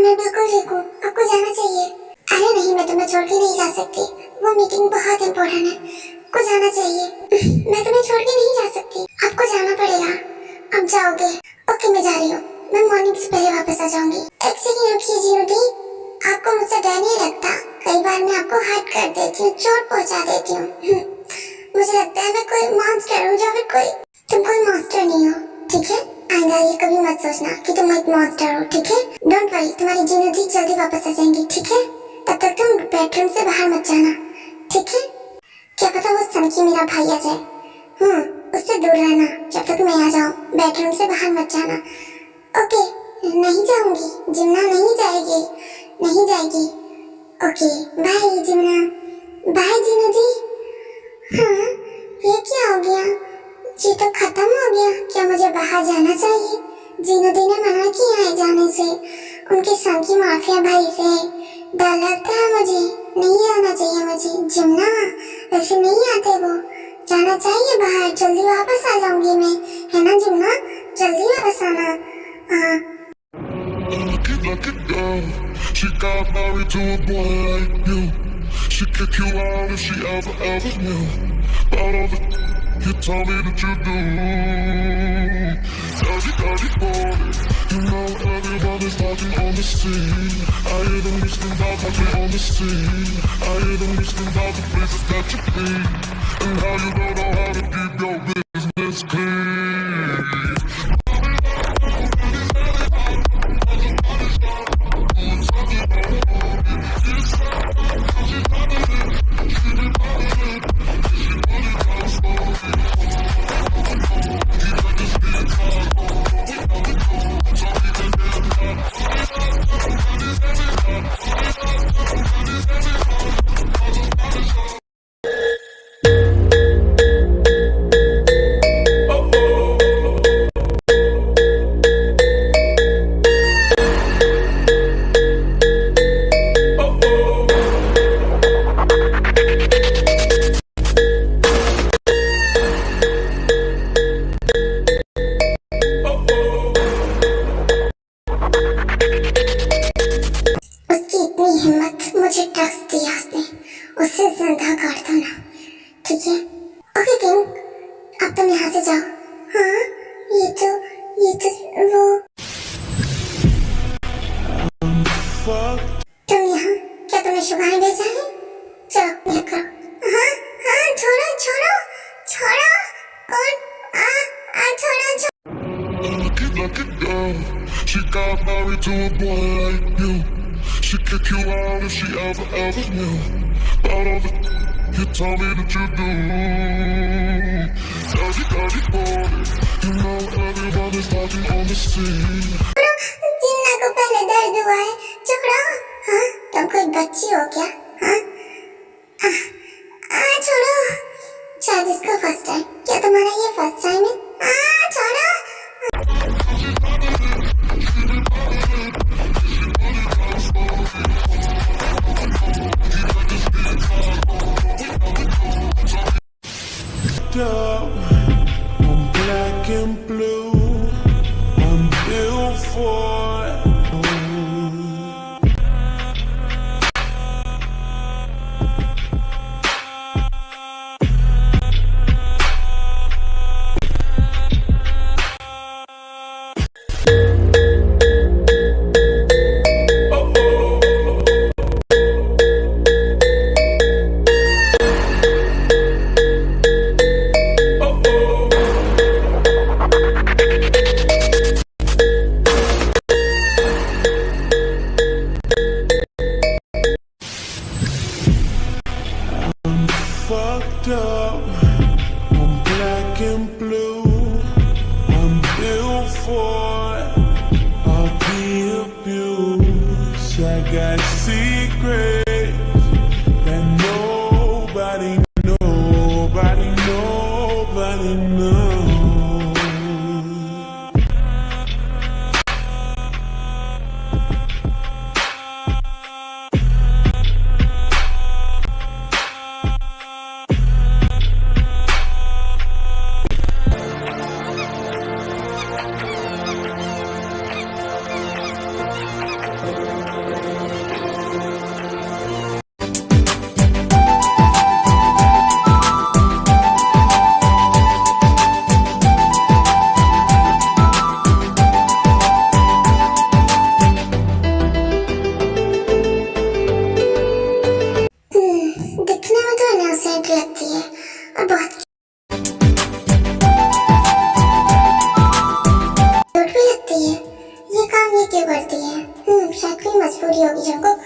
मैं बिल्कुल ठीक हूँ। आपको जाना चाहिए। अरे नहीं, मैं तुम्हें छोड़ के नहीं जा सकती। वो मीटिंग बहुत इम्पोर्टेंट है। आपको जाना चाहिए। मैं तुम्हें छोड़ के नहीं जा सकती। आपको जाना पड़ेगा। अब जाओगे? ओके, मैं जा रही हूँ। मैं मॉर्निंग से पहले वापस आ जाऊंगी। एक सेकंड रुकिए जीनुदी। आपको मुझसे डर नहीं लगता? कई बार मैं आपको हर्ट कर देती हूँ, चोट पहुँचा देती हूँ। मुझे लगता है मैं कोई मॉन्स्टर हूँ, या फिर तुम कोई मॉन्स्टर नहीं हो, ठीक है? आइंदा ये कभी मत सोचना कि तुम एक मॉन्स्टर हो, ठीक है? डोंट वरी, तुम्हारी जीनुदी जल्दी वापस आ जाएंगी, ठीक है? तब तक तुम बेडरूम से बाहर मत जाना, ठीक है? क्या पता वो सनकी मेरा भाई आ जाए। उससे दूर रहना जब तक मैं आ जाऊँ। बेडरूम से बाहर मत जाना। ओके, नहीं जाऊंगी। जिम्ना नहीं जाएगी, नहीं जाएगी। ओके, बाय जिम्ना। बाय जीनुदी। हाँ, ये क्या हो गया? ये तो खत्म हो गया। क्या मुझे बाहर जाना चाहिए? जीनुदी ने मना किया है जाने से, उनके सनकी माफिया भाई से। डर लगता है मुझे, नहीं आना चाहिए मुझे। जिम्ना, वैसे नहीं आते वो। जाना चाहिए बाहर। जल्दी वापस आ जाऊंगी मैं, है ना जिम्ना? जल्दी वापस आना। हाँ। Lucky girl, she got married to a boy like you. She'd kick you out if she ever knew about all the you told me that you do. Now she got you bored. You know everybody's talking on the scene. I hear them whispering about talking on the scene. I hear them whispering about the places that you've been and how you don't know how to keep your business clean. मुझे drugs दिया उसने, उससे जिंदा काट दो ना, ठीक है? ओके किंग, अब तुम यहाँ से जाओ। हाँ, ये तो वो तुम यहाँ, क्या तुमने शुगर भेजा है? चलो ये करो। हाँ हाँ, छोड़ो छोड़ो छोड़ो। कौन? छोड़ो। Lucky girl, she got married to a boy like you. She'd kick you out if she ever knew about all the you told me that you do. Now she got you bored. You know everybody's talking on the scene. जिन्ना को पहले दर्द हुआ है, छोड़ो। हाँ, तुम कोई बच्ची हो क्या? हाँ, छोड़ो। शायद इसका फर्स्ट टाइम। क्या तुम्हारा ये फर्स्ट टाइम है? छोड़ो। I'm black and blue. I'm built for it. Fucked up, I'm black and blue. I'm built for it. I'll be abused. I got secrets. Innocent लगती है और बहुत क्यूट भी लगती है। ये काम ये क्यों करती है? शायद कोई मजबूरी होगी जंगकुक।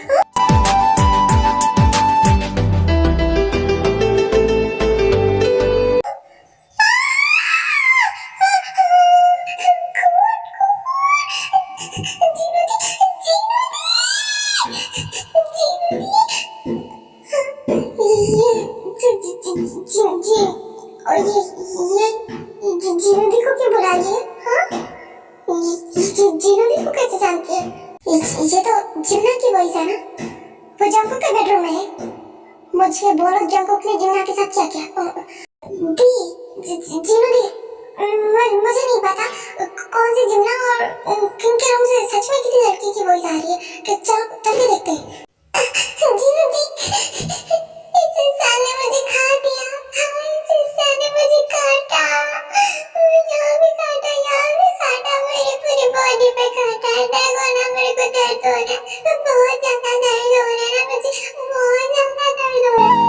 जीनोदी को क्यों बुला रही है? हाँ? जीनोदी को कैसे जानती है? ये तो जिन्ना की वॉइस है ना? वो जंगकुक के बेडरूम में है। मुझे बोलो जंगकुक ने जिन्ना के साथ क्या किया? जीनोदी, मुझे नहीं पता कौन सी जिन्ना और किनके रूम से सच में किसी लड़की की वॉइस आ रही है। कि चलो चल के देखते हैं। जीनोदी, इस इंसान ने मुझे खा दिया। इस इंसान ने मुझे काटा। यहाँ भी काटा, यहाँ भी काटा, मेरी पूरी बॉडी पे काटा है। देखो ना मेरे को दर्द हो रहा है, बहुत ज्यादा दर्द हो रहा है ना मुझे, बहुत ज्यादा दर्द हो रहा है।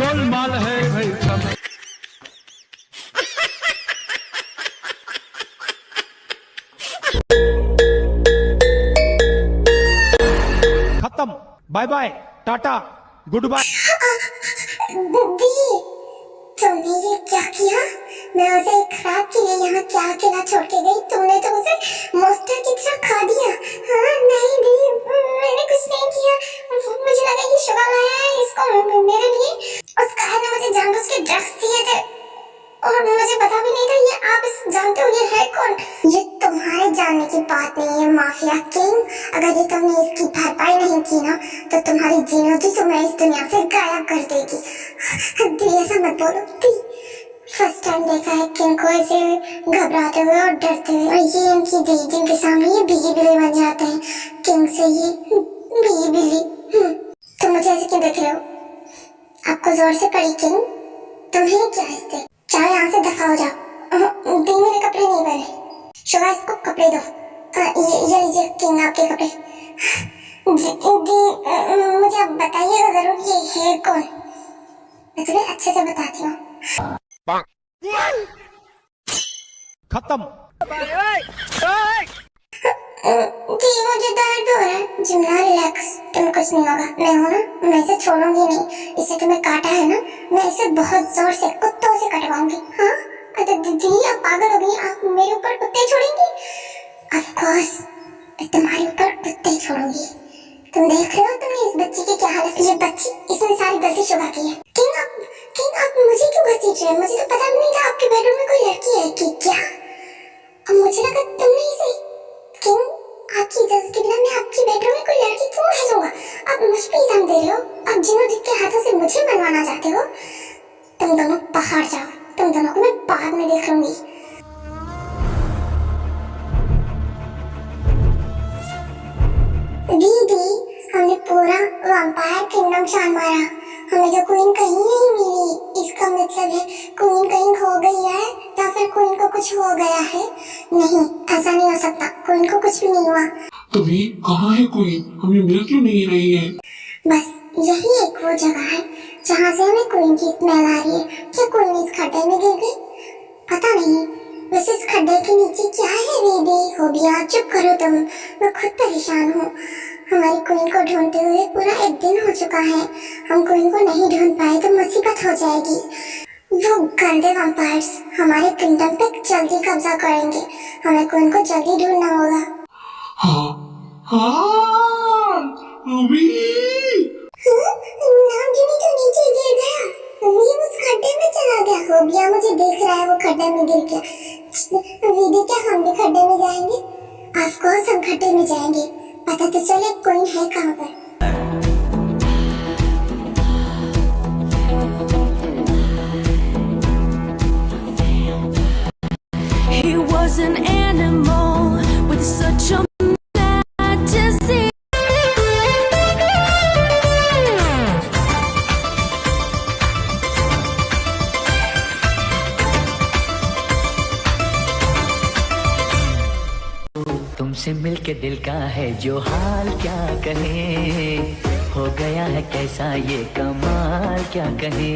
गोलमाल है भाई सब। खत्म, bye bye, tata, goodbye. दीदी, तुमने ये क्या किया? मैं उसे खराब के लिए यहाँ क्या अकेला छोड़ के गई? तुमने तो उसे मॉन्स्टर की तरह खा दिया। हाँ नहीं दी, मैंने कुछ नहीं किया। मुझे लगा ये शुगर लाया है इसको मेरे लिए। उसका है ना, मुझे जानबूझ के ड्रग्स दिए थे और मुझे पता भी नहीं था। ये आप इस जानते हो ये है कौन? ये तुम्हारे जानने की बात नहीं है माफिया किंग। अगर ये तुमने इसकी भरपाई नहीं की ना तो तुम्हारी जीनोदी तुम्हें इस दुनिया से गायब कर देगी। दी, ऐसा मत बोलो दी। फर्स्ट टाइम देखा है किंग को ऐसे घबराते हुए और डरते हुए। और ये इनकी दी जिनके सामने ये बिजी बिल्ली बन जाते हैं किंग से, ये बिजी बिल्ली। तुम मुझे ऐसे क्यों देख रहे हो? आपको जोर से पड़ी किंग? तुम्हें क्या इससे? चाहे यहाँ से दफा हो जाओ। दी मेरे कपड़े नहीं पहने। शुगा इसको कपड़े दो। ये लीजिए किंग आपके कपड़े। दी, मुझे अब बताइएगा जरूर ये है कौन? मैं तुम्हें अच्छे से बताती हूँ। खत्म। मुझे दर्द हो रहा है। जिन्ना रिलैक्स, तुम्हें कुछ नहीं होगा। मैं हूँ ना, मैं इसे छोड़ूंगी नहीं। इसे तुम्हें काटा है ना, मैं इसे बहुत जोर से कुत्तों से कटवाऊंगी। हाँ दीदी, आप पागल हो गई? आप मेरे ऊपर कुत्ते छोड़ेंगी? ऑफ कोर्स मैं तुम्हारे ऊपर कुत्ते छोड़ूंगी। तुम देख रहे हो तुमने इस बच्ची की क्या हालत? ये बच्ची, इसने सारी गलती शुगा की है। किंग आप मुझे क्यों घसीट रहे हैं? मुझे तो पता भी नहीं था आपके बेडरूम में कोई लड़की है कि क्या। अब मुझे लगा तुमने इसे। किंग, आपकी इजाजत के बिना मैं आपके बेडरूम में कोई लड़की क्यों भेजूंगा? आप मुझ पे इल्जाम दे रहे हो। आप जिनोदी के हाथों से मुझे मनवाना चाहते हो। तुम दोनों बाहर जाओ, तुम दोनों को मैं बाद में देख लूंगी। दीदी, हमने पूरा वैम्पायर किंगडम छान मारा, हमें जो क्वीन कहीं नहीं मिली। इसका मतलब है क्वीन कहीं खो गई है या फिर क्वीन को कुछ हो गया है। नहीं, ऐसा नहीं हो सकता। क्वीन को कुछ भी नहीं हुआ। तभी कहाँ है क्वीन? हमें मिल क्यों नहीं रही है? बस यही एक वो जगह है जहाँ से हमें क्वीन की स्मेल आ रही है। क्या क्वीन इस खड्डे में गिर गई? पता नहीं। वैसे इस खड्डे के नीचे क्या है? दीदी हो गया, चुप करो तुम। मैं खुद परेशान हूँ। हमारी क्वीन को ढूंढते हुए पूरा एक दिन हो चुका है। हम क्वीन को नहीं ढूंढ पाए तो मुसीबत हो जाएगी। वो गंदे वैम्पायर्स हमारे किंगडम पे जल्दी कब्जा करेंगे। हमें क्वीन को जल्दी ढूंढना होगा। हाँ हाँ अभी नामजुनी तो नीचे गिर गया। वी उस खड्डे में चला गया। हो गया, मुझे देख रहा है वो खड्डे में गिर गया। वीदी, क्या हम भी खड्डे में जाएंगे? ऑफ कोर्स हम खड्डे में जाएंगे। पता तो चले क्वीन है कहाँ पर। He was an animal with तुमसे मिलके दिल का है जो हाल क्या कहे, हो गया है कैसा ये कमाल क्या कहे।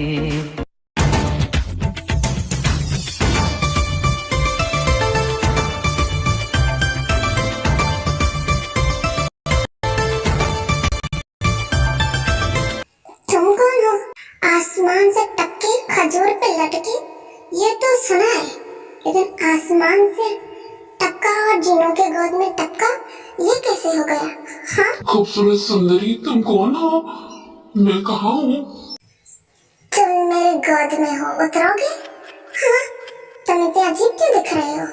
तुम कौन हो? आसमान से टपके खजूर पे लटके, ये तो सुना है, लेकिन आसमान से टपका और जीनों के गोद में टपका, ये कैसे हो गया? हाँ, खूबसूरत सुंदरी, तुम कौन हो? मैं कहाँ हूँ? तुम मेरे गोद में हो, उतरोगे? हाँ, तुम इतने अजीब क्यों दिख रहे हो?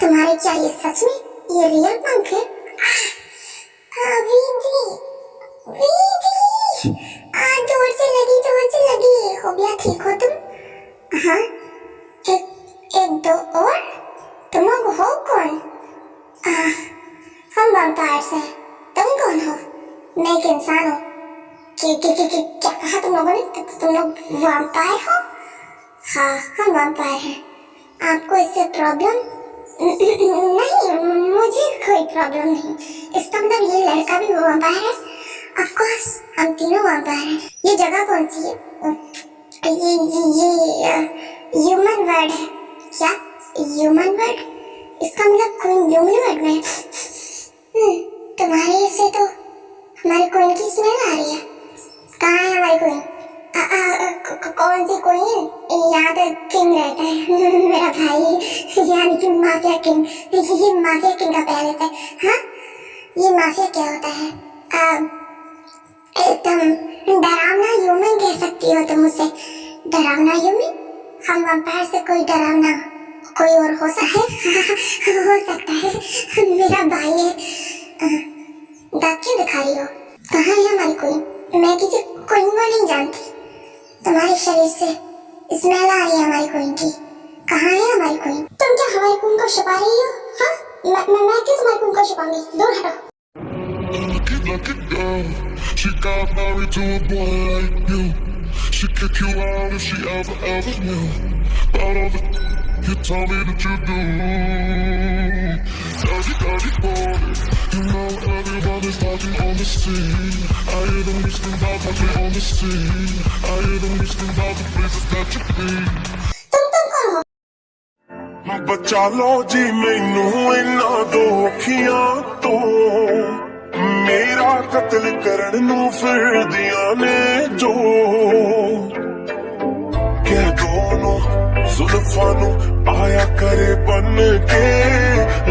तुम्हारे क्या ये सच में ये रियल पंख है? वीदी, वीदी, दूर से लगी, हो गया, ठीक हो तुम? हाँ, एक दो और, तुम लोग हो कौन? हम वैम्पायर्स हैं, तुम कौन हो? मैं एक इंसान हूँ। क्या कहा तुम लोगों ने? तुम लोग वैम्पायर हो? हाँ, हम वैम्पायर हैं। आपको इससे प्रॉब्लम? नहीं, मुझे कोई प्रॉब्लम नहीं। इसका मतलब ये लड़का भी वैम्पायर है? ऑफ कोर्स, हम तीनों वैम्पायर हैं। ये जगह कौन सी है? ये ह्यूमन वर्ल्ड है। क्या ह्यूमन वर्ल्ड? इसका मतलब कोई ह्यूमन वर्ल्ड में? तुम्हारे से तो हमारी कोइन की स्मेल आ रही है। कहाँ है हमारी कोइन? कौन सी कोइन? यहाँ तो किंग रहता है, मेरा भाई, यानी कि माफिया किंग। ये माफिया किंग का पैर रहता है। हाँ, ये माफिया क्या होता है? एकदम डरावना ह्यूमन कह सकती हो तुम उसे। डरावना ह्यूमन? हम वैम्पायर से कोई डरावना कोई और हो सकता है। मेरा भाई है। दांत क्यों दिखा रही हो? कहाँ है हमारी कोइन? मैं किसी कोइन को नहीं जानती। तुम्हारे शरीर से स्मेल आ रही है हमारी कोइन की। कहाँ है हमारी कोइन? तुम क्या हमारी कोइन को छुपा रही हो? हाँ, मैं क्यों तुम्हारी कोइन को छुपाऊंगी? दूर हटो। Lucky girl, she got married to a boy like you. She kick you out if she ever knew about all the you told me that you do. Dirty boy, you know everybody's talking on the scene. I hear them whispering about what they on the scene. I hear them whispering about the places that you be. बचा लो जी मैनू इन्हां दोखियां तो, मेरा कत्ल करन नू फिरदियां ने जो। कह दोनों जुल्फां नू आया करे बन के,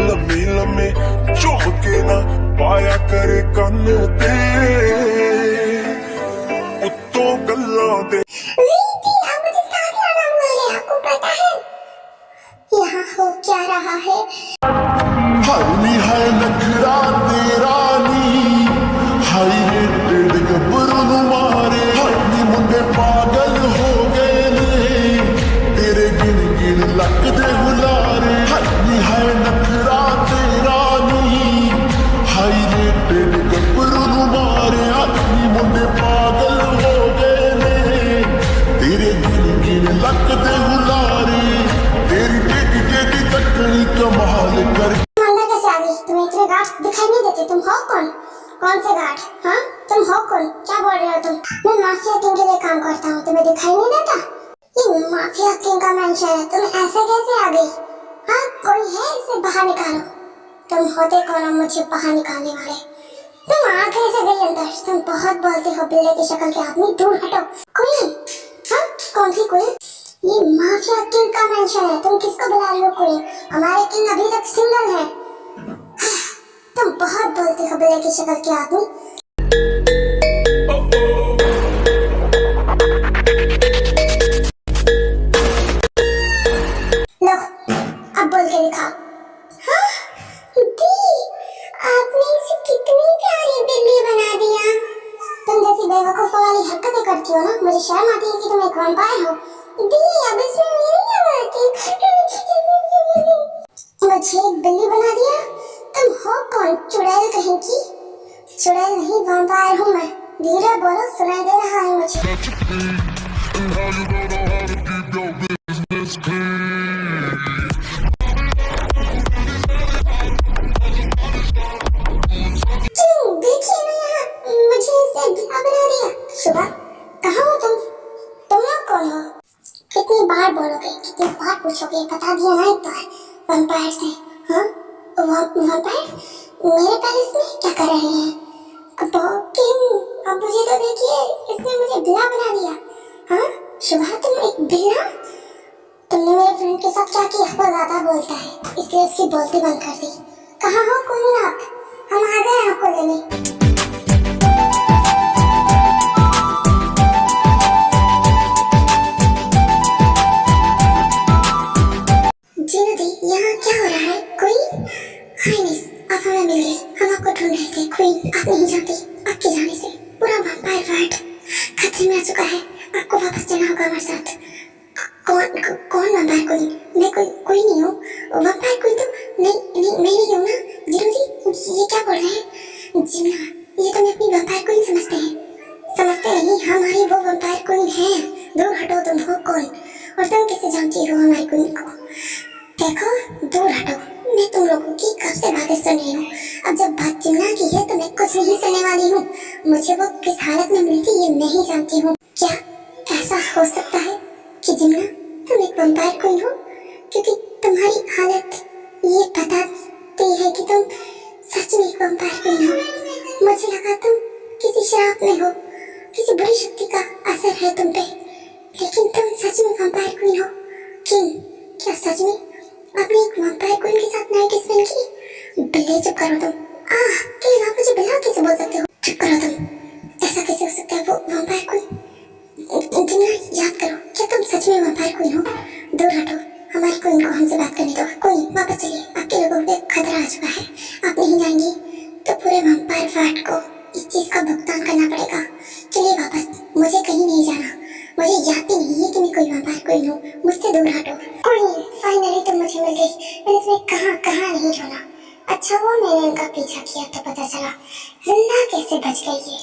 लम्मे लम्मे चुभ के ना पाया करे कन ते, उत्तों गल्लां दे। यहाँ हो क्या रहा है? हाई है नखरा तेरा नी, हाई रेटेड गब्बरू नू मारे, हाई मुंडे पागल हो गए ने, तेरे गिन गिन लगदे हुलारे। हाई है नखरा तेरा नी, हाई रेटेड गब्बरू नू मारे, हाई मुंडे पागल हो गए ने, तेरे गिन गिन लगदे हुलारे, तेरी टेढ़ी तकड़ी कमाल कर। अंदर कैसे आ गई? तुम्हें इतने गार्ड दिखाई नहीं देते? तुम हो कौन? कौन से गार्ड? हाँ, तुम हो कौन? क्या बोल रहे हो तुम? मैं माफिया किंग के लिए काम करता हूँ, तुम्हें दिखाई नहीं देता? ये माफिया किंग का मेंशन है, तुम ऐसे कैसे आ गई? हाँ, कोई है? इसे बाहर निकालो। तुम होते कौन हो मुझे बाहर निकालने वाले? तुम आ कैसे गई अंदर? तुम बहुत बोलते हो बिल्ले की शक्ल के आदमी, दूर हटो। कोई? हाँ, कौन सी कोई? ये माफिया किंग का मेंशन है, तुम किसको बुला रही हो? कोई? हमारे किंग अभी तक सिंगल है। तुम बहुत बोलते हो बिल्ले की शक्ल के आदमी। लो, अब बोल के दिखाओ। हाँ, दी, आपने इसे कितनी प्यारी बिल्ली बना दिया। तुम जैसी बेवकूफों वाली हरकतें करती हो ना, मुझे शर्म आती है कि तुम एक वैम्पायर हो। दी, अब इसमें मेरी क्या गलती? मुझे एक बिल्ली बना दिया? तुम हो कौन? चुड़ैल कहीं की? चुड़ैल नहीं, वैम्पायर हूँ मैं। धीरे बोलो, सुनाई दे रहा है मुझे। वैम्पायर से। हाँ, वैम्पायर मेरे पैलेस में क्या कर रहे हैं? किंग, अब मुझे तो देखिए, इसने मुझे बिल्ला बना दिया। हाँ शुभा, तुम एक बिल्ला? तुमने मेरे फ्रेंड के साथ क्या किया? वो ज्यादा बोलता है इसलिए उसकी बोलती बंद कर दी। कहाँ हो कोई आप? हम आ गए आपको लेने। यहाँ क्या हो रहा है? क्वीन हाइनेस, आप हमें मिल गई। हम आपको ढूंढ रहे थे। क्वीन, आप नहीं जानती, आपके जाने से पूरा वैम्पायर वर्ल्ड खतरे में आ चुका है। आपको वापस जाना होगा हमारे साथ। कौन वैम्पायर क्वीन? मैं कोई नहीं हूँ। वैम्पायर क्वीन तो नहीं मैं नहीं हूँ ना। जीरो जी ये क्या बोल रहे हैं? जिम्ना, ये तो मैं अपनी वैम्पायर क्वीन समझते नहीं। हमारी वो वैम्पायर क्वीन है। दूर हटो, तुम हो कौन और तुम कैसे जानती हो हमारी क्वीन को? देखो, दूर हटो, मैं तुम लोगों की कब से बातें सुन रही हूँ। अब जब बात जिम्ना की है तो मैं कुछ नहीं सुनने वाली हूँ। मुझे वो किस हालत में मिली थी ये नहीं जानती हूँ। क्या ऐसा हो सकता है कि जिम्ना तुम एक वैम्पायर क्वीन हो? क्योंकि तुम्हारी हालत ये बताती है कि तुम सच में एक वैम्पायर क्वीन हो। मुझे लगा तुम किसी शराब में हो, किसी बुरी शक्ति का असर है तुम पे, लेकिन तुम सच में वैम्पायर क्वीन हो। किंग, क्या सच में आपने एक वैम्पायर क्वीन के साथ नाइट स्पेंड की? बिल्ले, चुप करो तुम। किंग, आप मुझे बिल्ला कैसे बोल सकते हो? चुप करो तुम। ऐसा कैसे हो सकता है? वो वैम्पायर क्वीन? जिम्ना, याद करो, क्या तुम सच में वैम्पायर क्वीन हो? दूर हटो, हमारी क्वीन को हमसे बात करने दो। क्वीन, वापस चलिए, आपके लोगों पे खतरा आ चुका है। आप नहीं जाएंगी तो पूरे वैम्पायर वर्ल्ड को इस चीज का भुगतान करना पड़ेगा। चलिए वापस, मुझे कहीं नहीं जाना। मुझे याद भी नहीं है कि मैं कोई वैम्पायर क्वीन हूँ। मुझसे दूर हटो। क्वीन, फाइनली तुम मुझे मिल गई। मैंने तुम्हें कहाँ नहीं ढूंढा। अच्छा वो मैंने उनका पीछा किया तो पता चला जिंदा कैसे बच गई ये।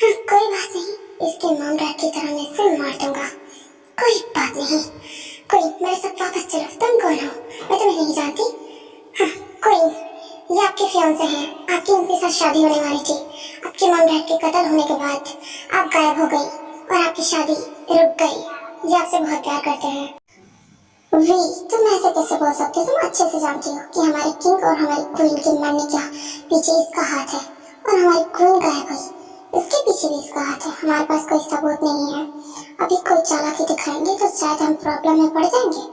हाँ, कोई बात नहीं, इसके मॉम डैड की तरह मैं इसे मार दूंगा। कोई बात नहीं। क्वीन, मेरे साथ वापस चलो। तुम कौन हो? मैं तुम्हें नहीं जानती। हाँ क्वीन, ये आपके फियांसे हैं। आपकी उनके साथ शादी होने वाली थी। आपके मॉम डैड के कत्ल होने के बाद आप गायब हो गई और आपकी शादी रुक गई। ये आपसे बहुत प्यार करते हैं। वी, तुम ऐसे कैसे बोल सकते हो? तुम अच्छे से जानती हो कि हमारे किंग और हमारी क्वीन के मरने के पीछे इसका हाथ है और हमारी क्वीन गायब हुई, इसके पीछे भी इसका हाथ है। हमारे पास कोई सबूत नहीं है। अभी कोई चालाकी दिखाएंगे तो शायद हम प्रॉब्लम में पड़ जाएंगे।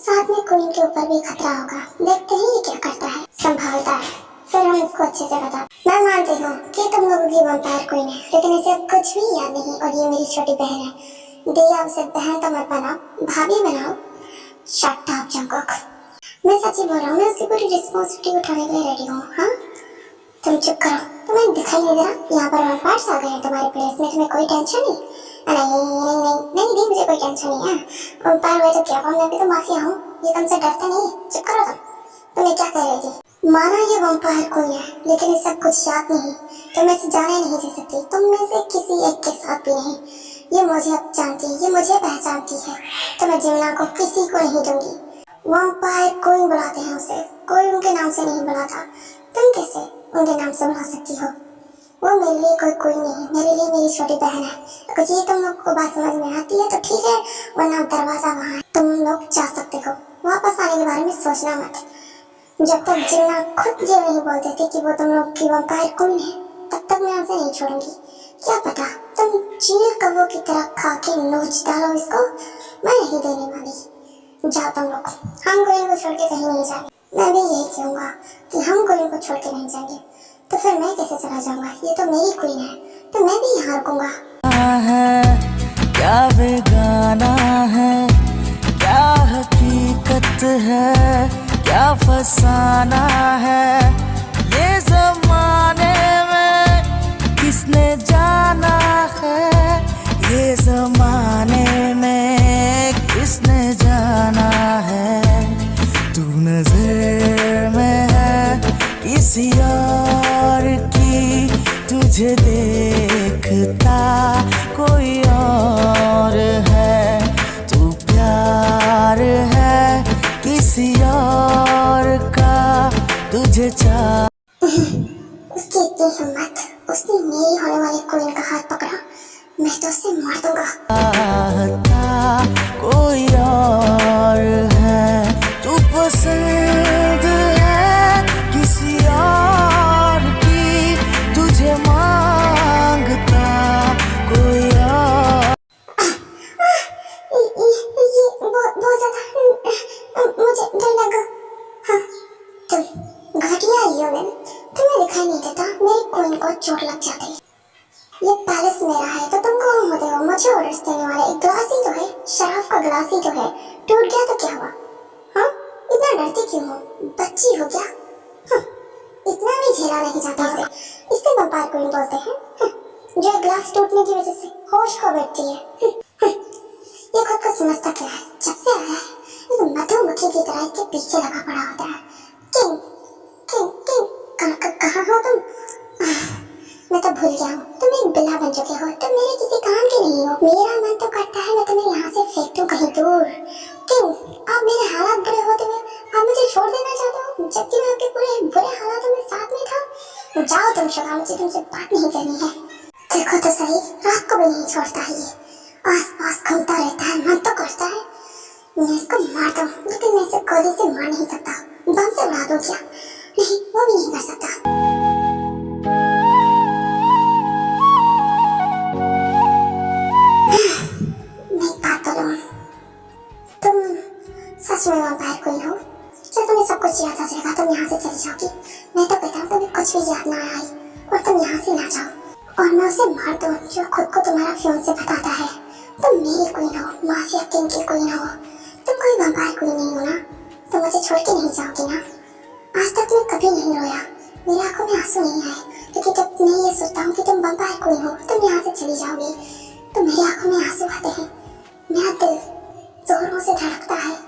साथ में क्वीन के ऊपर भी खतरा होगा। देखते हैं ये क्या करता है, संभालता है, फिर हम इसको अच्छे से बता। मैं मानती हूँ कि तुम लोगों की वैम्पायर क्वीन है, लेकिन इसे कुछ भी याद नहीं। और ये मेरी छोटी बहन है। दिया उसे बहन तो मत बनाओ, भाभी बनाओ। शट अप जंगकुक, मैं सच्ची बोल रहा हूँ। मैं उसकी पूरी रिस्पॉन्सिबिलिटी उठाने के लिए रेडी हूँ। हाँ, तुम चुप करो। तुम्हें दिखाई नहीं दे रहा यहाँ पर वैम्पायर्स आ गए हैं तुम्हारे प्लेस में? तुम्हें कोई टेंशन नहीं? नहीं, मुझे कोई टेंशन नहीं है। वैम्पायर हुए तो क्या हुआ? मैं भी तो माफिया हूँ। ये तुमसे डरते नहीं। चुप करो तुम। तुम्हें क्या कह रही थी? माना ये वैम्पायर क्वीन है, लेकिन इसे कुछ याद नहीं। तुम इसे जाने नहीं दे सकती। तुम में से किसी एक के साथ भी नहीं। ये मुझे अब जानती है, ये मुझे पहचानती है। तो मैं जिम्ना को किसी को नहीं दूंगी। वैम्पायर क्वीन बुलाते हैं उसे, कोई उनके नाम से नहीं बुलाता। तुम कैसे उनके नाम से बुला सकती हो? वो मेरे लिए कोई क्वीन नहीं, मेरे लिए मेरी छोटी बहन है। अगर ये तुम लोग को बात समझ में आती है तो ठीक है, वरना दरवाजा वहाँ है, तुम लोग जा सकते हो। वापस आने के बारे में सोचना मत। जब तक जिन्ना खुद ये नहीं बोल देती कि वो तुम लोग की वैम्पायर क्वीन है, तब तक मैं उसे नहीं छोड़ूंगी। क्या पता तुम चील कौवों की तरह खा के नोच डालो इसको। मैं नहीं देने वाली। जाओ तुम लोग, हम क्वीन को छोड़ के कहीं नहीं जाएंगे। मैं भी यही कहूँगा कि हम क्वीन को छोड़ के नहीं जाएंगे। तो फिर मैं कैसे चला जाऊँगा? ये तो मेरी क्वीन है, तो मैं भी यहाँ रुकूंगा। क्या बेगाना है, क्या हकीकत है, क्या फसाना है ये ज़माने में, किसने जाना है ये ज़माने में, किसने जाना है। तू नजर में है किसी और की, तुझे देखता कोई और है। तू प्यार है किसी और का, तुझे चाह। उसकी इतनी हिम्मत, उसने मेरी होने वाली क्वीन का हाथ पकड़ा, मैं तो उसे मार दूंगा। कोई और है, तू पसंद मैंने, तुम्हें दिखाई नहीं देता मेरी क्वीन को चोट लग जाती। ये पैलेस मेरा है तो तुम कौन होते हो मुझे ऑर्डर्स देने वाले? एक गिलास ही तो है, शराब का गिलास ही तो है, टूट गया तो क्या हुआ? हाँ, इतना डरती क्यों हो? बच्ची हो क्या? हाँ, इतना भी झेला नहीं जाता इसे। इसे वंपायर क्वीन बोलते हैं। हाँ, जो गिलास टूटने की वजह से होश खो बैठती है। ये खुद को समझता क्या है? जब से आया है ये मधुमक्खी की तरह इसके पीछे लगा पड़ा होता है। किंग किंग किंग कहाँ हो तुम? मैं तो भूल गया हूँ, तुम एक बिल्ला बन चुके हो, तुम मेरे किसी काम के नहीं हो। मेरा मन तो करता है मैं तुम्हें यहाँ से फेंक दूँ कहीं दूर। क्यों आप मेरे हालात बुरे होते हुए आप मुझे छोड़ देना चाहते हो, जबकि मैं आपके पूरे बुरे हालातों में साथ में था? जाओ तुम शुगा, मुझे तुमसे बात नहीं करनी है। देखो तो सही, रात को भी नहीं छोड़ता है ये, आस पास घूमता रहता है। मन तो करता है मैं इसको मार दूँ, लेकिन मैं इसे गोली से मार नहीं सकता। बम से उड़ा दूँ क्या? नहीं, वो भी नहीं कर सकता। सच में वंपायर क्वीन हो क्या? तुम्हें सब कुछ याद आ जाएगा, तुम यहाँ से चली जाओगी। मैं तो कहता हूँ तुम्हें कुछ भी याद ना आए और तुम यहाँ से ना जाओ और मैं उसे मार दूँ जो खुद को तुम्हारा फियांसे बताता है। तुम मेरी क्वीन हो, माफिया किंग की क्वीन हो, तुम कोई वंपायर क्वीन नहीं हो ना? तुम मुझे छोड़ के नहीं जाओगी ना? आज तक मैं कभी नहीं रोया, मेरी आंखों में आंसू नहीं आए, लेकिन जब मैं ये सोचता हूँ कि तुम वंपायर क्वीन हो, तुम यहाँ से चली जाओगी, तो मेरी आंखों में आंसू आते हैं। मेरा दिल जोरों से धड़कता है।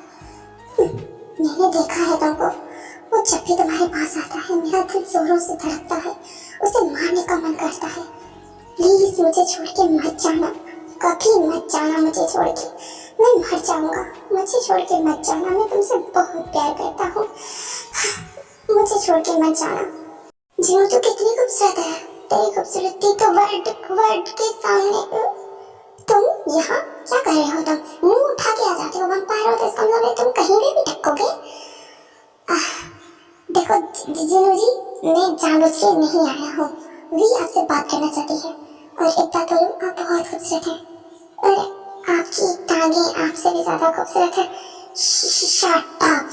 मैंने देखा है तुमको, वो जब भी तुम्हारे पास आता है मेरा दिल जोरों से धड़कता है, उसे मारने का मन करता है। प्लीज मुझे छोड़ के मत जाना, कभी मत जाना मुझे छोड़ के, मैं मर जाऊंगा। मुझे छोड़ के मत जाना, मैं तुमसे बहुत प्यार करता हूँ, मुझे छोड़ के मत जाना। जीनू तू कितनी खूबसूरत है, तेरी खूबसूरती तो वर्ड के सामने। तुम यहाँ क्या कर रहे हो? तुम मुंह उठा के आ जाते हो, वंपायर हो तो इसका मतलब है तुम कहीं भी टपकोगे। देखो जीनू जी, मैं जानबूझ के नहीं आया हूँ, वी आपसे बात करना चाहती है। और एक बात बोलूं, आप बहुत खूबसूरत हैं और आपकी टांगें आपसे भी ज्यादा खूबसूरत है। शट अप,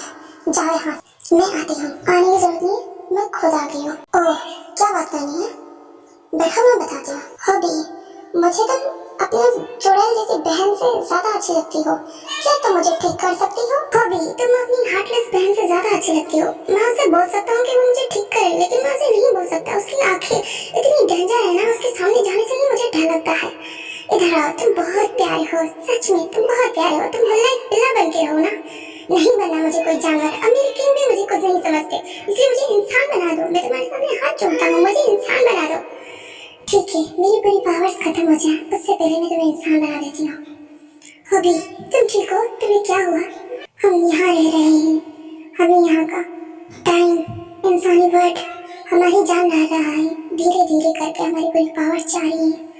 जाओ यहाँ से। मैं आती हूँ, आने की जरूरत नहीं, मैं खुद आ गई हूँ। ओह, क्या बात करनी है? बैठो, मैं बताती हूँ। हॉबी, मुझे तुम अपने चुड़ैल जैसी बहन से ज्यादा अच्छी लगती हो, क्या तुम मुझे ठीक कर सकती हो? हॉबी, तुम अपनी हार्टलेस बहन से ज्यादा अच्छी लगती हो। मैं उसे बोल सकता हूँ कि वो मुझे ठीक करे, लेकिन मैं उसे नहीं बोल सकता। उसकी आंखें इतनी डेंजर है ना, उसके सामने जाने से ही मुझे डर लगता है। इधर आओ, तुम बहुत प्यारे हो, सच में तुम बहुत प्यारे हो। तुम बिल्ला बन के हो ना? नहीं बनना मुझे कोई जानवर, अब मेरी किंग भी मुझे कुछ नहीं समझते, इसलिए मुझे इंसान बना दो। मैं तुम्हारे सामने हाथ जोड़ता हूँ, मुझे इंसान बना दो। ठीक है, मेरी पूरी पावर्स खत्म हो जाए उससे पहले मैं तुम्हें इंसान बना देती हूँ। हॉबी, तुम ठीक हो? तुम्हें क्या हुआ? हम यहाँ रह रहे हैं, हमें यहाँ का टाइम, इंसानी वर्ड हमारी जान ला रहा है। धीरे धीरे करके हमारी पूरी पावर्स जा रही है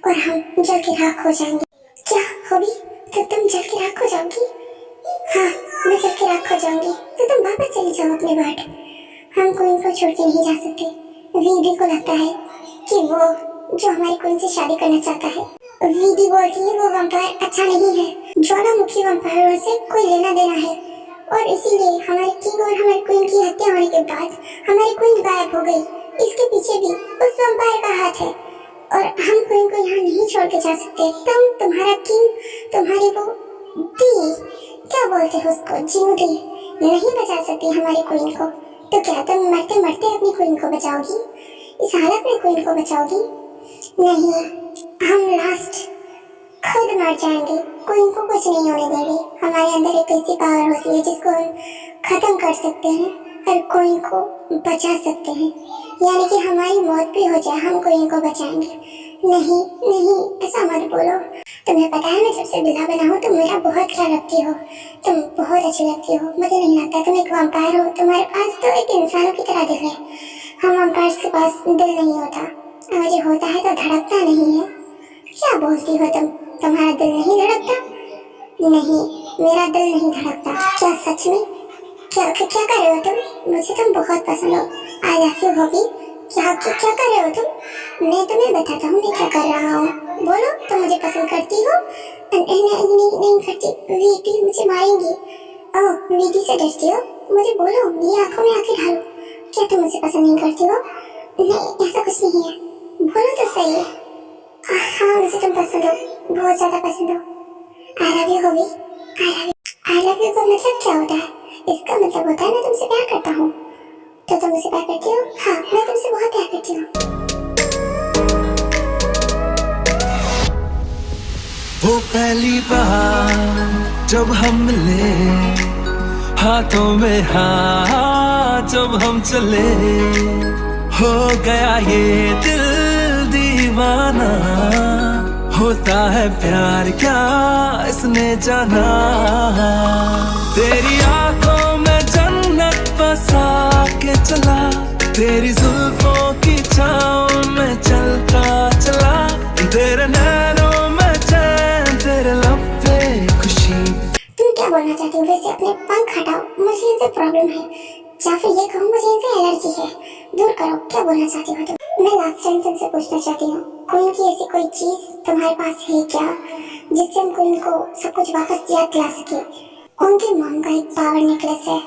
और हम जल के राख हो जाएंगे। क्या हॉबी, तो तुम जल के राख हो जाओगी? हाँ, मैं जल के राख हो जाऊंगी, तो तुम वापस चली जाओ अपने वर्ड। हम क्वीन को छोड़ के नहीं जा सकते। वीडी को लगता है कि वो जो हमारी क्वीन से शादी करना चाहता है। वीडी बोलती है वो वंपायर अच्छा नहीं है, ज्वालामुखी वंपायरों से कोई लेना देना है, और इसीलिए हमारे किंग और हमारी क्वीन की हत्या होने के बाद हमारी क्वीन गायब हो गई। इसके पीछे भी उस वंपायर का हाथ है और हम क्वीन को यहाँ नहीं छोड़ के जा सकते। तुम्हारा किंग, तुम्हारी वो दी, क्या बोलते हो उसको, जीनू दी, नहीं बचा सकती हमारी क्वीन को। तो क्या तुम मरते मरते अपनी क्वीन को बचाओगी? इस हालत में क्वीन को बचाओगी? नहीं, हम लास्ट खुद मर जाएंगे, क्वीन को कुछ नहीं होने देंगे। हमारे अंदर एक ऐसी पावर होती है जिसको हम खत्म कर सकते हैं और क्वीन को बचा सकते हैं, यानी कि हमारी मौत भी हो जाए हम क्वीन को बचाएंगे। नहीं नहीं, ऐसा मत बोलो। तुम्हें पता है मैं जब से बिल्ला बना हूँ तुम मेरा बहुत ख्याल रखती हो, तुम बहुत अच्छी लगती हो। मुझे नहीं लगता तुम एक वंपायर हो, तुम्हारे पास तो एक इंसानों की तरह दिल है। हम वंपायर्स के पास दिल नहीं होता, मुझे होता है तो धड़कता नहीं है। क्या बोलती हो तुम, तुम्हारा दिल नहीं धड़कता? नहीं, मेरा दिल नहीं धड़कता। क्या सच में? क्या कर रहे हो तुम? मुझे तुम बहुत पसंद हो। I love you hobby. क्या कर रहे हो तुम? मैं तुम्हें बताता हूँ मैं क्या कर रहा हूँ। बोलो, तुम मुझे पसंद करती हो? नहीं करती। वीटी मुझे मारेंगी। ओह, वीटी से डरती हो? मुझे बोलो, मेरी आंखों में आंखें डालो। क्या तुम मुझे पसंद नहीं करती हो? नहीं, ऐसा कुछ नहीं है, बोलो तो सही। हाँ, मुझे तुम पसंद हो, बहुत ज्यादा पसंद हो। आई लव यू होगी, आई लव यू का मतलब क्या होता है? इसका मतलब होता है मैं तुमसे प्यार करता हूँ। तो तुम मुझसे प्यार करती हो? हाँ, मैं तुमसे बहुत प्यार करती हूँ। वो पहली बार जब हम मिले, हाथों में हाथ जब हम चले, हो गया ये दिल दीवाना। होता है प्यार क्या इसने जाना, तेरी आंखों में जन्नत बसा के चला, तेरी जुल्फों की छाँव में चलता चला, तेरे नैनों में चैन, तेरे लब पे खुशी। तुम क्या बोलना चाहती हो? वैसे अपने पंख हटाओ, मुझे इनसे प्रॉब्लम है, या फिर ये कहूँ मुझे इनसे एलर्जी है। दूर करो, क्या बोलना चाहती हो तुम? मैं लास्ट टाइम तुमसे पूछना चाहती हूँ, क्वीन की ऐसी कोई चीज तुम्हारे पास है क्या जिससे हम क्वीन को सब कुछ वापस याद दिला सके? उनके मॉम का एक पावर नेकलेस है,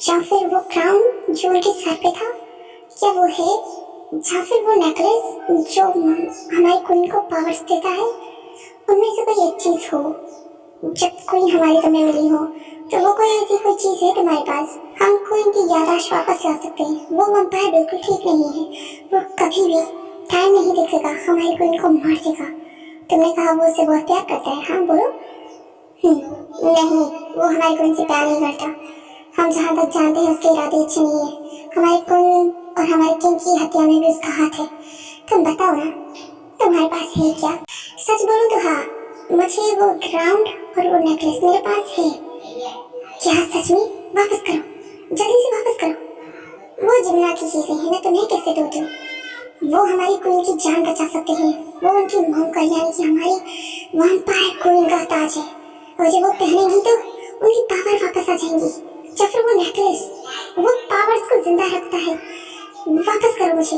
या फिर वो क्राउन जो उनके सर पे था, क्या वो है? या फिर वो नेकलेस जो हमारी क्वीन को पावर्स देता है? उनमें से कोई एक चीज हो जब क्वीन हमारी तुम्हें मिली हो, तो वो कोई ऐसी कोई चीज है तुम्हारे पास, हम क्वीन की याददाश्त वापस ला सकते हैं। वो वंपायर बिल्कुल ठीक नहीं है, वो कभी भी टाइम नहीं देखेगा, हमारी क्वीन को मार देगा। तुमने कहा वो उसे बहुत प्यार करता है, हाँ बोलो। नहीं, वो हमारी क्वीन से प्यार नहीं करता। हम जहाँ तक जानते हैं उसके इरादे अच्छे नहीं है, हमारी क्वीन और हमारे किंग की हत्या में भी उसका हाथ है। तुम बताओ ना, तुम्हारे पास है क्या? सच बोलो तो हाँ, मुझे वो ग्राउंड और वो नेकलेस मेरे पास है। क्या सच में? वापस करो, जल्दी से वापस करो। वो जिन्ना की चीजें हैं, मैं तुम्हें कैसे दे दूं? वो हमारी क्वीन की जान बचा सकते हैं, वो उनकी मॉम का यानी कि हमारी वैम्पायर क्वीन का ताज है, और जब वो पहनेंगी तो उनकी पावर वापस आ जाएंगी। या फिर वो नेकलेस, वो पावर्स को जिंदा रखता है। वापस करो मुझे।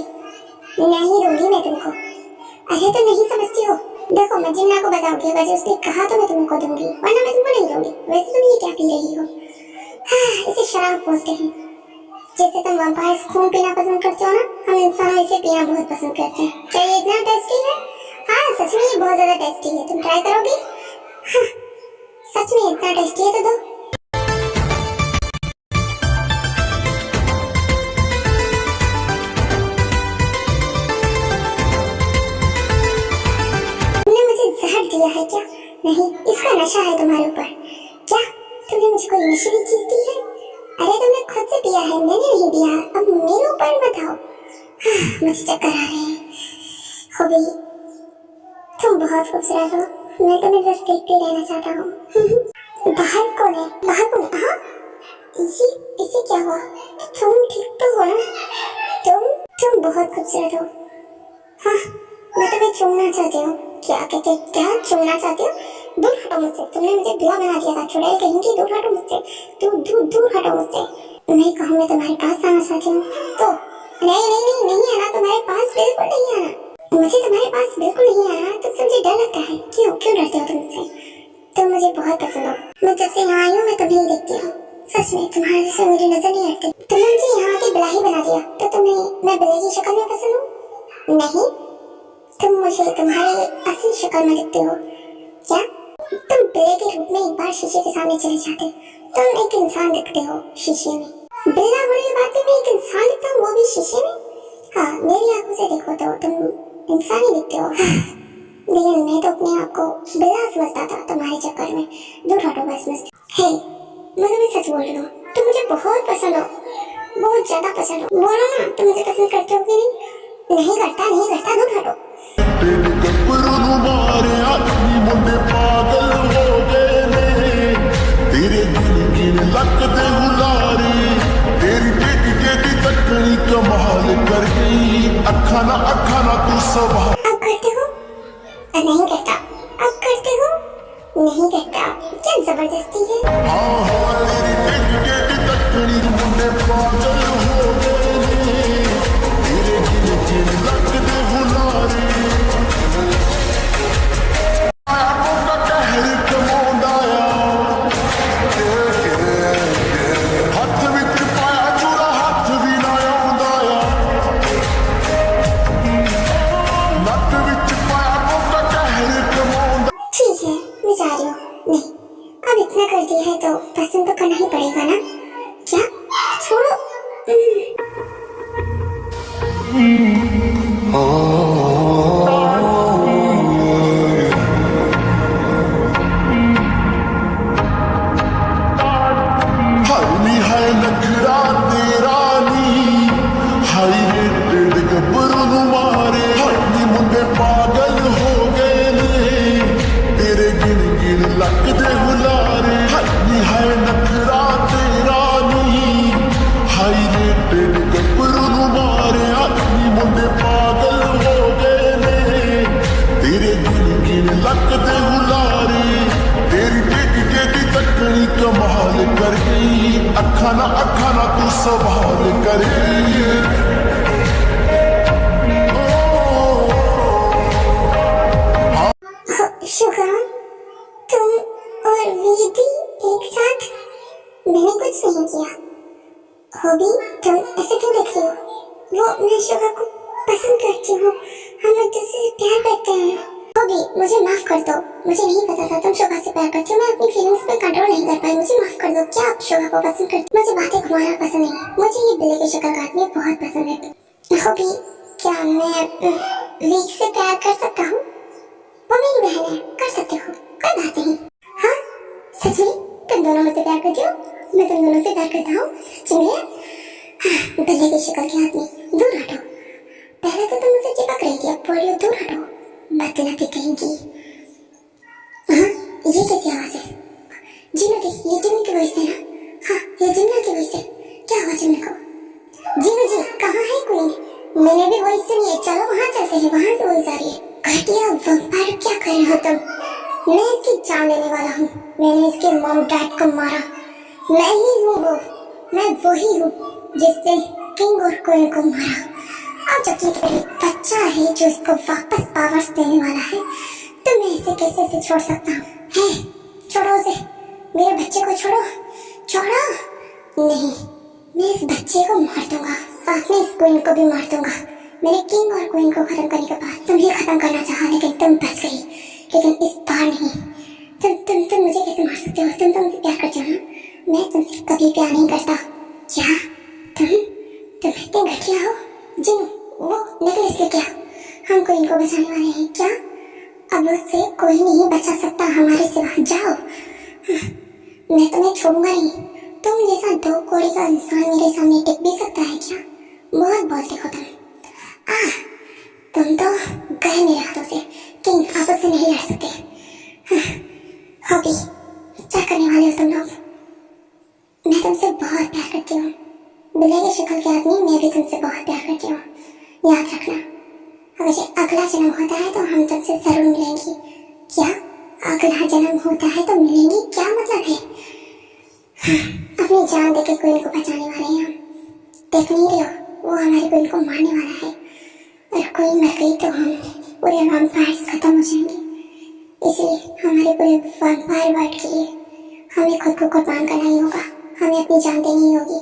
नहीं दूंगी मैं तुमको। अरे तुम नहीं समझती हो, देखो मैं जिन्ना को बताऊंगी, अगर उसने कहा तो मैं तुमको दूंगी, वरना मैं तुमको नहीं दूंगी। वैसे तुम ये क्या पी रही हो? हाँ, इसे शराब बोलते हैं। जैसे तुम वैम्पायर्स खून पीना पसंद करते हो ना, हम इंसानों इसे पीना बहुत पसंद करते हैं। क्या ये इतना टेस्टी है? हाँ, सच में ये बहुत ज्यादा टेस्टी है। तुम ट्राई करोगी? हाँ, सच में इतना टेस्टी है तो दो। दिया है क्या? नहीं, इसका नशा है तुम्हारे ऊपर। क्या तुमने मुझे कोई नशीली चीज दी है? अरे तुमने खुद से पिया है, मैंने नहीं दिया। अब मेरे ऊपर मत आओ। मुझे चक्कर आ रहे हैं। होगी, तुम बहुत खूबसूरत हो, मैं तुम्हें बस देखते रहना चाहता हूँ। बाहर कौन है? बाहर कौन है? हाँ, इसे क्या हुआ? तुम ठीक तो हो ना? तुम बहुत खूबसूरत हो। हाँ, मैं तुम्हें चूमना चाहती हूँ। क्या कहते? क्या चूमना चाहती हो? दूर हटो मुझसे, तुमने मुझे बुरा बना दिया था। चुड़ैल कहेंगी, दूर हटो मुझसे, दूर हटो मुझसे। मैं कहूँ मैं तुम्हारे पास आना चाहती हूँ तो? नहीं आना तुम्हारे पास, बिल्कुल नहीं आना। मुझे तुम्हारे पास बिल्कुल नहीं आना। तुमसे मुझे डर लगता है। क्यों डरते हो तुम मुझसे? तुम मुझे बहुत पसंद हो। मैं जब से यहाँ आई हूँ मैं तुम्हें ही देखती हूँ। सच में तुम्हारे से मेरी नजर नहीं हटती। तुमने मुझे यहाँ की बिल्ली बना दिया, तो तुम्हें मैं बिल्ली की शक्ल में पसंद हूँ? नहीं, तुम मुझे तुम्हारी असली शक्ल में दिखते हो। क्या तुम बिल्ली के रूप में एक बार शीशे के सामने चले जाते, तुम एक इंसान दिखते हो शीशे में। बिल्ला होने के बाद भी मैं एक इंसान दिखता हूँ, वो भी शीशे में। हाँ, मेरी आंखों से देखो तो तुम इंसान ही दिखते हो। लेकिन मैं तो अपने आप को बिल्ला समझता था तुम्हारे चक्कर में। दूर हटो बस मुझसे। हे, मैं तुम्हें सच बोल रही हूँ, तुम मुझे बहुत पसंद हो, बहुत ज्यादा पसंद हो। बोलो ना, तुम मुझे पसंद करते हो कि नहीं? नहीं करता, दूर हटो। तेरे गब्बरू मारे आदमी मुंडे पागल हो गए ने, तेरे गिन लक दे हुलारे, तेरी टेढ़ी तकनी कमाल कर गई। अखा ना तू सवाल। अब करते हो? नहीं करता। अब करते हो? नहीं करता। क्या जबरदस्ती है? हाँ, तेरी टेढ़ी तकनी मुंडे पागल हो गए ने, तेरे गिन लक दे हुलारे। हथ विच पाया चूड़ा, हथ भी ना हरनी है नखरा तेरा नी हाई रेटेड गब्बरू नु मारे हरनी मुंडे पागल हो गए ने तेरे गिन गिन लक दे हुलारे हरनी है नखरा तेरा नी हाई रेटेड गब्बरू नु मारे हरनी मुंडे पागल हो गए ने तेरे गिन गिन लक दे हुलारे तेरी टेढ़ी टेढ़ी तकड़ी कमाल कर गई अखा ना तू सवाल कर गई शुगर तुम और वीदी एक साथ मैंने कुछ नहीं किया। हॉबी तुम ऐसे क्यों देख रही हो? वो मैं शुगर को पसंद करती हूँ, हम एक दूसरे से प्यार करते हैं। हॉबी मुझे माफ कर दो, मुझे नहीं पता था तुम शोभा से प्यार करती हो। मैं अपनी फीलिंग्स पे कंट्रोल नहीं कर पाई, मुझे माफ कर दो। क्या आप शोभा को पसंद करते? मुझे बातें घुमाना पसंद नहीं, मुझे ये बिल्ली की शक्ल का आदमी बहुत पसंद है। हॉबी क्या मैं वीक से प्यार कर सकता हूँ? वो मेरी बहन है, कर सकते हो, कोई बात नहीं। हाँ सच में तुम दोनों मुझसे प्यार करती हो? मैं तुम दोनों से प्यार करता हूँ चिड़िया। बिल्ली की शक्ल के आदमी दूर हटो। पहले तो तुम मुझसे चिपक रही थी, अब बोल रही हो दूर हटो। बदतमीजी कहेंगी। हाँ ये कैसी आवाज है? जिन्नू की, ये जिन्नू की वॉइस है ना? हाँ ये जिन्नू की वॉइस है। क्या हुआ जिन्नू को? जिन्नू जी कहाँ है क्वीन? मैंने भी वॉइस सुनी है, चलो वहाँ चलते हैं, वहाँ से वॉइस आ रही है। घटिया वंपायर क्या कर रहे हो तुम? मैं इसकी जान लेने वाला हूँ, मैंने इसके मॉम डैड को मारा। मैं ही हूँ वो, मैं वही हूँ जिसने किंग और क्वीन को मारा। अब जबकि कोई बच्चा है जो इसको वापस पावर्स देने वाला है, तो मैं इसे कैसे से छोड़ सकता हूँ? हे छोड़ो उसे, मेरे बच्चे को छोड़ो, छोड़ो। नहीं, मैं इस बच्चे को मार दूंगा, साथ में इस क्वीन को भी मार दूंगा। मैंने किंग और क्वीन को खत्म करने के बाद तुम्हें खत्म करना चाहा, लेकिन तुम बच गई। लेकिन इस बार नहीं। तुम मुझे कैसे मार सकते हो? तुम मुझसे प्यार करते हो ना? मैं तुमसे कभी प्यार नहीं करता। क्या तुम इतने घटिया हो? जिन वो नेकलेस लेके आओ, हम क्वीन को बचाने वाले हैं। क्या अब उससे कोई नहीं बचा सकता हमारे सिवा? जाओ, मैं तुम्हें छोड़ूंगा नहीं। तुम जैसा दो कोड़ी का इंसान मेरे सामने टिक भी सकता है क्या? बहुत बोलते हो तुम तो गए मेरे हाथों से। किंग आप उससे नहीं लड़ सकते। हॉबी क्या करने वाले हो तुम लोग? मैं तुमसे बहुत प्यार करती हूँ, बिल्ली की शक्ल के आदमी। मैं भी तुमसे बहुत प्यार करती हूँ, याद रखना। अगर अगला जन्म होता है तो हम तुमसे जरूर मिलेंगी। क्या अगला जन्म होता है तो मिलेंगी? क्या मतलब है? अपनी जान देके क्वीन को बचाने वाले हैं हम। देख नहीं रहे हो, वो हमारी क्वीन को मारने वाला है। और क्वीन मर गई तो हम पूरे वैम्पायर्स खत्म हो जाएंगे। इसलिए हमारे पूरे वैम्पायर वर्ल्ड के लिए हमें खुद को कुर्बान करना ही होगा, हमें अपनी जान देनी होगी।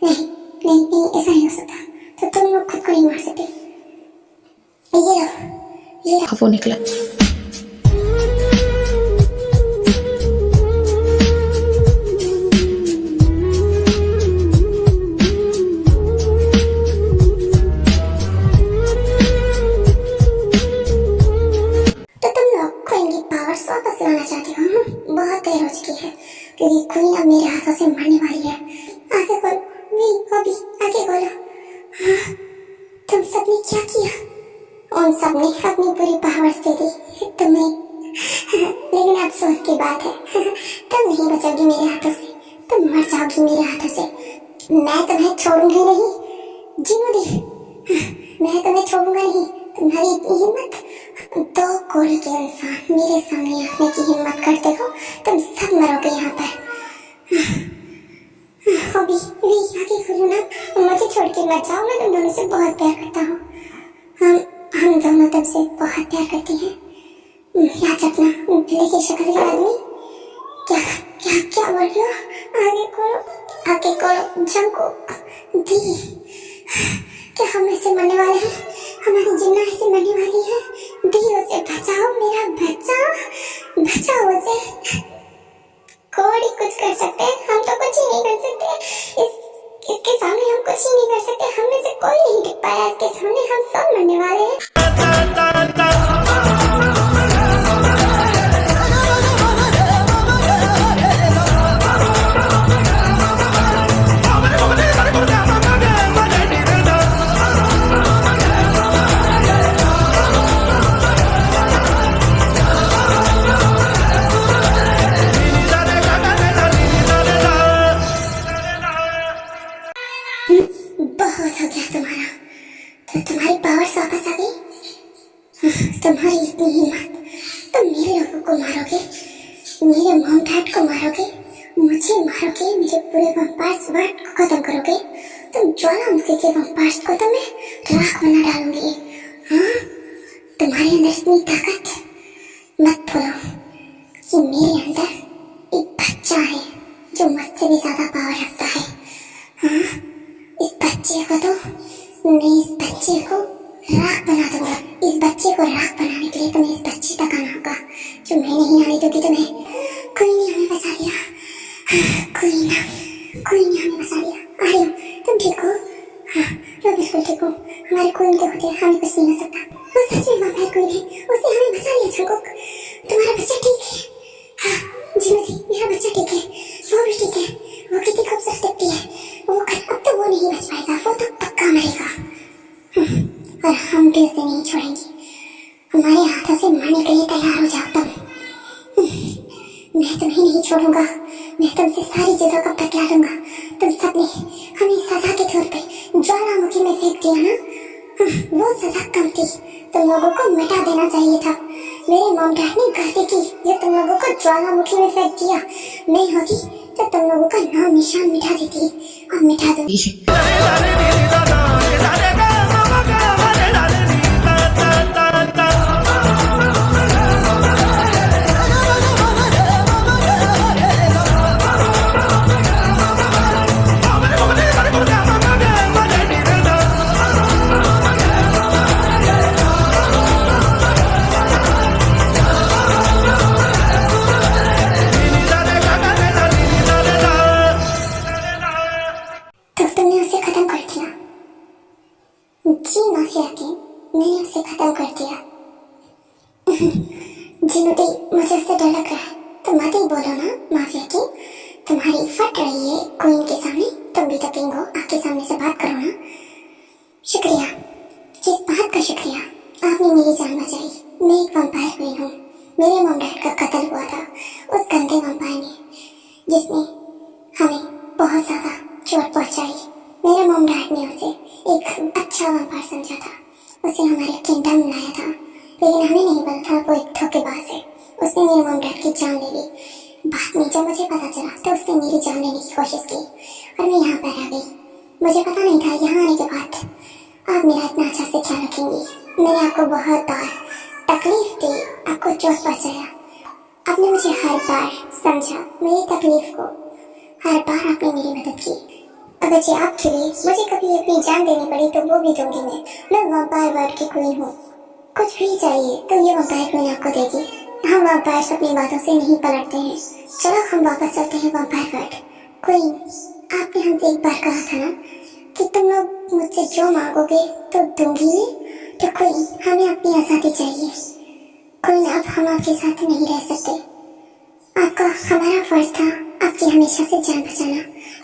नहीं ऐसा नहीं हो सकता। तो तुम लोग खुद को नहीं मार सकते। ये लो। वो निकला। वापस लाना चाहती हूँ। बहुत देर हो चुकी है क्योंकि क्वीन अब मेरे हाथों से मरने वाली है। आगे खोलो, हॉबी आगे खोलो। हाँ, तुम सबने क्या किया? उन सबने अपनी पूरी पावर्स दे दी तुम्हें। लेकिन अफसोस की बात है, तुम नहीं बचोगी मेरे हाथों से, तुम मर जाओगी मेरे हाथों से। मैं तुम्हें छोड़ूंगी नहीं जिन्नू, मैं तुम्हें छोड़ूंगा नहीं। तुम्हारी इतनी हिम्मत, दो कोड़ी के इंसान मेरे सामने आने की हिम्मत करते हो, तुम सब मरोगे यहाँ पर। हॉबी आगे खोलो ना, मुझे छोड़ के मत जाओ। मैं तुम दोनों से बहुत प्यार करता हूँ। हम दोनों तुमसे बहुत प्यार करती हैं। याद रखना, बिल्ली की शक्ल के आदमी। क्या बोल रही हो? आगे खोलो जंगकोक दी। क्या हम ऐसे मरने वाले हैं? हमारी जिन्ना ऐसे मरने वाली है। दी उसे बचाओ, मेरा बचाओ उसे। कोई कुछ कर सकते हैं, हम तो कुछ ही नहीं कर सकते। इसके सामने हम कुछ ही नहीं कर सकते, हम में से कोई नहीं टिक पाया इसके सामने, हम सब मरने वाले हैं। बहुत हो गया तुम्हारा, तो तुम्हारी पावर्स वापस आ गई। तुम्हारी इतनी हिम्मत, तुम मेरे लोगों को मारोगे, मेरे मॉम डैड को मारोगे, मुझे मारोगे, मेरे पूरे वैम्पायर्स वर्ल्ड को खत्म करोगे। तुम ज्वालामुखी के वैम्पायर्स को तो मैं राख बना डालूंगी। हाँ, तुम्हारे अंदर इतनी ताकत, मत भूलो कि मेरे अंदर एक बच्चा है जो मुझसे भी ज्यादा पावर रखता है। हाँ, इस बच्चे को तो मैं इस बच्चे को राख बना दूंगा। इस बच्चे को राख बनाने के लिए तुम्हें इस बच्ची तक आना होगा, जो मैं नहीं आने दूंगी तुम्हें। कोई नहीं हमें बचा लिया, कोई नहीं हमें बचा लिया। अरे तुम ठीक हो? हाँ, मैं बिल्कुल ठीक हूँ। हमारे कोई के होते हमें कुछ नहीं हो सकता। वो सच में वहाँ कोई नहीं, उसने हमें बचा लिया। जंगकुक, तुम्हारा बच्चा ठीक है? हाँ जिमोथी, मेरा बच्चा ठीक है, वो भी ठीक है। वो कितनी खूबसूरत दिखती है। अब तो वो नहीं बच पाएगा, वो तो पक्का मरेगा। और हम भी उसे नहीं छोड़ेंगे। हमारे हाथों से मरने के लिए तैयार हो जाओ तुम। मैं तुम्हें नहीं छोड़ूंगा, मैं तुमसे सारी चीजों का बदला लूंगा। तुम सबने हमें सजा के तौर पे ज्वालामुखी में फेंक दिया ना, वो सजा कम थी। तुम लोगों को मिटा देना चाहिए था। मेरे मॉम डैड ने गलती की जो तुम लोगों को ज्वालामुखी में फेंक दिया। मैं होती तो तुम लोगों का नाम निशान मिटा देती, और मिटा दूंगी। जी माफिया की, मैंने उसे खत्म कर दिया। जिमोथी, मुझे उससे डर लग रहा है। तुम मत ही बोलो ना माफिया की, तुम्हारी फट रही है क्वीन के सामने। तुम भी तो किंग हो, आपके सामने से बात करो ना। शुक्रिया, किस बात का शुक्रिया? आपने मेरी जान बचाई। मैं एक वैम्पायर क्वीन हूँ। मेरे मॉम डैड का कत्ल हुआ था उस गंदे वैम्पायर ने, जिसने हमें बहुत ज्यादा चोट पहुंचाई। मेरे मॉम डैड ने उसे एक अच्छा वैम्पायर समझा था, उसे हमारे किंगडम में लाया था, लेकिन हमें नहीं पता था वो एक धोखेबाज है। उसने मेरे मॉम डैड की जान ले ली। बाद में जब मुझे पता चला तो उसने मेरी जान लेने की कोशिश की और मैं यहाँ पर आ गई। मुझे पता नहीं था यहाँ आने के बाद आप मेरा इतना अच्छा से ख्याल रखेंगी। मैंने आपको बहुत बार तकलीफ दी, आपको चोट पहुँचाया। आपने मुझे हर बार समझा, मेरी तकलीफ को हर बार आपने मेरी मदद की। अगर जी आपके लिए मुझे कभी अपनी जान देनी पड़ी तो वो भी दूंगी। मैं वैम्पायर वर्ल्ड की क्वीन हूँ। कुछ भी चाहिए तो ये वैम्पायर क्वीन आपको देगी। हम वैम्पायर्स अपनी बातों से नहीं पलटते हैं। चलो हम वापस चलते हैं वैम्पायर वर्ल्ड। क्वीन, आपने हमसे एक बार कहा था ना कि तुम लोग मुझसे जो मांगोगे तो दूंगी। तो क्वीन, हमें अपनी आज़ादी चाहिए। क्वीन, अब हम आपके साथ नहीं रह सकते। आपका हमारा फर्ज था आपकी हमेशा से जान बचाना,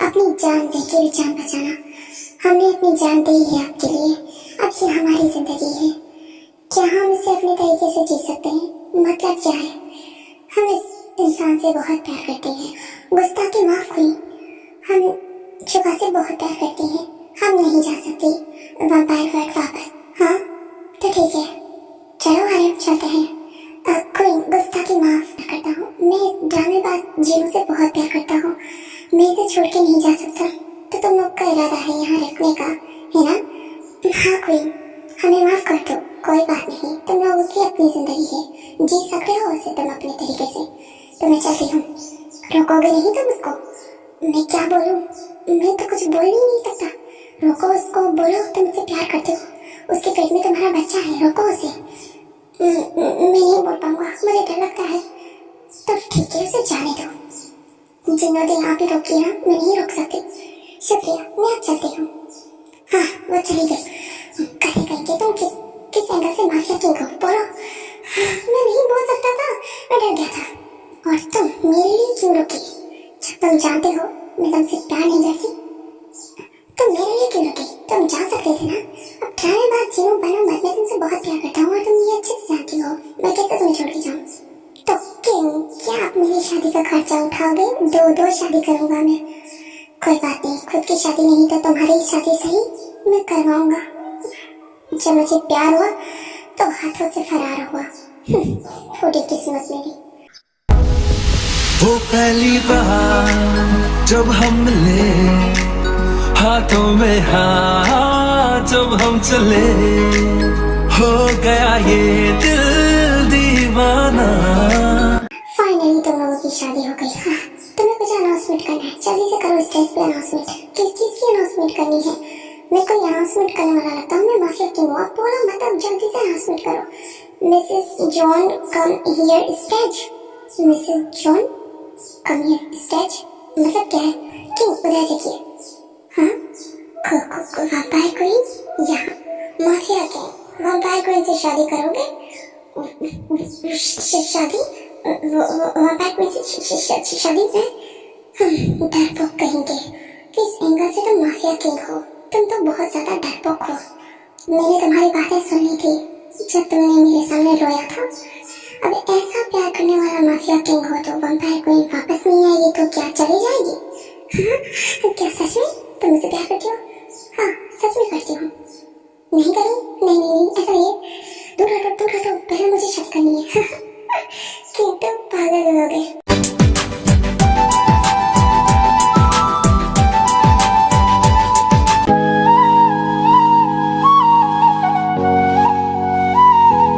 अपनी जान देके भी जान बचाना। हमने अपनी जान दी है आपके लिए, अब ये हमारी जिंदगी है। क्या हम इसे अपने तरीके से जी सकते हैं? मतलब क्या है? हम इस इंसान से बहुत प्यार करते हैं। गुस्ताखी माफ हुई, हम शुभा से बहुत प्यार करते हैं। हम नहीं जा सकते वैम्पायर वर्ल्ड वापस। हाँ तो ठीक है, चलो आर्यन चलते हैं। क्वीन, गुस्ताखी माफ करता हूँ। मैं इस ड्रामेबाज जिमो से बहुत प्यार करता हूँ। मैं इसे छोड़ के नहीं जा सकता। तो तुम लोग का इरादा है यहाँ रखने का, है ना? हाँ क्वीन, हमें माफ कर दो, कोई बात नहीं। तुम लोगों की अपनी जिंदगी है, जी सकते हो उसे तुम अपने तरीके से। तो मैं चलती हूँ, रोकोगे नहीं तुम उसको? मैं क्या बोलूँ, मैं तो कुछ बोल ही नहीं सकता। रोको उसको, बोलो तुम उससे प्यार करते हो, उसके पेट में तुम्हारा बच्चा है, रोको उसे। मैं नहीं बोल पाऊंगा, मुझे डर लगता है। तो ठीक है, उसे जाने दो। जिन्होंने आप ही रोकी ना, मैं नहीं रोक सकती। शुक्रिया, मैं अब चलती हूँ। हाँ, वो चली गई। कहीं कहीं तुम किस एंगल से माफिया किंग हो, बोलो। मैं नहीं बोल सकता था, मैं डर गया था। और तुम मेरे लिए क्यों रुकी? जब तुम जानते हो मैं तुमसे प्यार नहीं करती, तुम मेरे लिए क्यों रुकी? तुम जा सकते थे ना। अब ड्रामेबाज जीरो बनो मत, मैं तुमसे बहुत प्यार करता हूँ और तुम ये अच्छे से जानती हो। मैं कैसे तुम्हें छोड़ के जाऊँ? तो किंग, क्या आप मेरी शादी का खर्चा उठाओगे? दो शादी करूंगा मैं। कोई बात नहीं, खुद की शादी नहीं तो तुम्हारी शादी सही, मैं करवाऊंगा। जब मुझे प्यार हुआ तो हाथों से फरार हुआ। फूटी किस्मत मेरी। वो पहली बार जब हम मिले, हाथों में हाथ जब हम चले, हो गया ये दिल दीवाना। फाइनली तुम लोगों की शादी हो गई। हाँ, तुम्हें कुछ अनाउंसमेंट करना है, जल्दी से करो स्टेज पे अनाउंसमेंट। किस चीज की अनाउंसमेंट करनी है? मैं कोई अनाउंसमेंट करने वाला लगता हूँ, मैं माफिया किंग हूँ। अब बोलो मतलब जल्दी से अनाउंसमेंट करो। Mrs John come here stage. Mrs John come here stage मतलब क्या है? किंग उधर देखिए। हाँ, वैम्पायर क्वीन यहाँ, माफिया किंग वैम्पायर क्वीन से शादी करोगे? शादी वैम्पायर क्वीन से शादी में? डरपोक कहेंगे। किस एंगल से तुम माफिया किंग हो? तुम तो बहुत ज्यादा डरपोक हो। मैंने तुम्हारी बातें सुनी थी जब तुमने मेरे सामने रोया था। अब ऐसा प्यार करने वाला माफिया किंग हो तो वैम्पायर क्वीन वापस नहीं आएगी तो क्या चली जाएगी? हाँ? क्या सच में तुम मुझसे प्यार करती हो? हाँ, सच में करती हूँ। नहीं करूँ? नहीं, ऐसा नहीं है। दूर हटो, पहले मुझे शक करनी है। किंग तुम पागल हो गए।